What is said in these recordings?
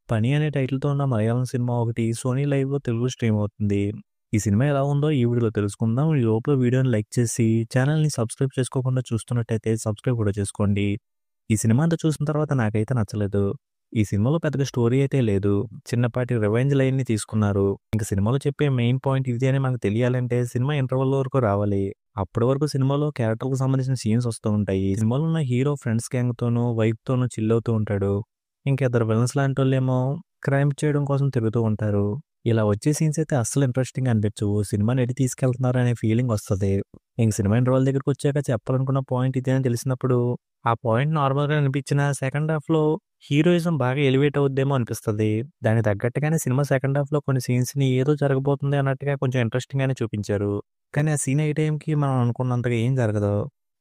'పని' అనే టైటిల్‌తో ఉన్న మలయాళం సినిమా ఒకటి సోనీ లైవ్‌లో తెలుగులో స్ట్రీమ్ అవుతుంది. ఈ సినిమా ఎలా ఉందో ఈ వీడియోలో తెలుసుకుందాం. ఈ లోపల వీడియోని లైక్ చేసి ఛానెల్‌ని సబ్స్క్రైబ్ చేసుకోకుండా చూస్తున్నట్టయితే సబ్స్క్రైబ్ కూడా చేసుకోండి. ఈ సినిమా అంతా చూసిన తర్వాత నాకైతే నచ్చలేదు. ఈ సినిమాలో పెద్దగా స్టోరీ అయితే లేదు. చిన్నపాటి రివెంజ్ లైన్‌ని తీసుకున్నారు. ఇంక సినిమాలో చెప్పే మెయిన్ పాయింట్ ఇది అని మనకు తెలియాలంటే సినిమా ఇంటర్వల్ వరకు రావాలి. అప్పటి వరకు సినిమాలో క్యారెక్టర్‌లకు సంబంధించిన సీన్స్ వస్తూ ఉంటాయి. సినిమాలో ఉన్న హీరో ఫ్రెండ్స్ గ్యాంగ్‌తోనూ, వైఫ్‌తోనూ చిల్ అవుతూ ఉంటాడు. ఇంకిద్దరు విలన్స్ లాంటోళ్ళేమో క్రైమ్ చేయడం కోసం తిరుగుతూ ఉంటారు. ఇలా వచ్చే సీన్స్ అయితే అస్సలు ఇంట్రెస్టింగ్‌గా అనిపించవు. సినిమాని ఎటు తీసుకెళ్తున్నారు అనే ఫీలింగ్ వస్తది. ఇంక సినిమా ఇంటర్వల్ దగ్గరికొచ్చాక చెప్పాలనుకున్న పాయింట్ ఇదే అని తెలిసినప్పుడు, ఆ పాయింట్ నార్మల్‌గా అనిపించినా సెకండ్ హాఫ్‌లో హీరోయిజం బాగా ఎలివేట్ అవుద్దేమో అనిపిస్తది. దానికి తగ్గట్టుగానే సినిమా సెకండ్ హాఫ్‌లో కొన్ని సీన్స్‌ని ఏదో జరగబోతుంది అన్నట్టుగా కొంచెం ఇంట్రెస్టింగ్‌గానే చూపించారు. కానీ ఆ సీన్ అయ్యే టైంకి మనం అనుకున్నంతగా ఏం జరగదు.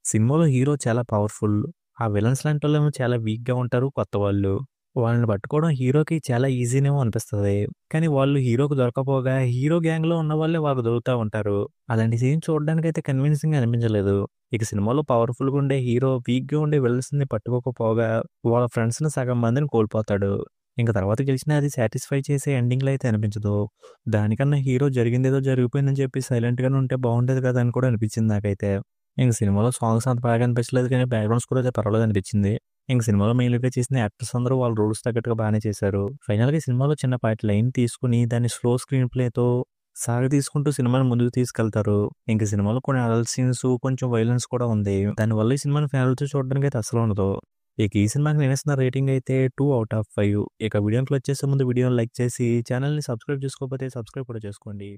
సినిమాలో హీరో చాలా పవర్‌ఫుల్. ఆ విలన్స్ లాంటోళ్ళేమో చాలా వీక్‌గా ఉంటారు కొత్తవాళ్ళు. వాళ్ళని పట్టుకోవడం హీరోకి చాలా ఈజీనేమో అనిపిస్తది. కానీ వాళ్ళు హీరోకి దొరక్కపోగా హీరో గ్యాంగ్‌లో ఉన్నవాళ్ళే వాళ్ళకి దొరుకుతా ఉంటారు. అలాంటి సీన్ చూడడానికైతే కన్విన్సింగ్‌గా అనిపించలేదు. ఇక సినిమాలో పవర్‌ఫుల్‌గా ఉండే హీరో వీక్‌గా ఉండే విలన్స్‌ని పట్టుకోకపోగా వాళ్ళ ఫ్రెండ్స్‌ని సగం మందిని కోల్పోతాడు. ఇంక తర్వాత గెలిచినా అది సాటిస్ఫై చేసే ఎండింగ్‌లో అయితే అనిపించదు. దానికన్నా హీరో జరిగిందేదో జరిగిపోయిందని చెప్పి సైలెంట్‌గానే ఉంటే బాగుండేది కదా! అని కూడా అనిపించింది నాకైతే. ఇంక సినిమాలో సాంగ్స్ అంత బాగా అనిపించలేదు కానీ బ్యాక్‌గ్రౌండ్ స్కోర్ అయితే పర్వాలేదనిపించింది. ఇంక సినిమాలో మెయిన్‌గా చేసిన యాక్టర్స్ అందరూ వాళ్ళ రోల్స్ తగ్గట్టుగా బానే చేశారు. ఫైనల్‌గా ఈ సినిమాలో చిన్నపాటి లైన్ తీసుకొని దాన్ని స్లో స్క్రీన్ ప్లేతో సాగదీసుకుంటూ సినిమాని ముందుకు తీసుకెళ్తారు. ఇంక సినిమాలో కొన్ని అడల్ట్ సీన్స్, కొంచెం వయలెన్స్ కూడా ఉంది. దానివల్ల ఈ సినిమాని ఫ్యామిలీతో చూడడానికైతే అస్సలు ఉండదు. ఇక ఈ సినిమాకి నేనిస్తున్న రేటింగ్ అయితే 2/5. ఇక వీడియోని క్లోజ్ చేసే ముందు వీడియోని లైక్ చేసి ఛానెల్‌ని సబ్స్క్రైబ్ చేసుకోకపోతే సబ్స్క్రైబ్ కూడా చేసుకోండి.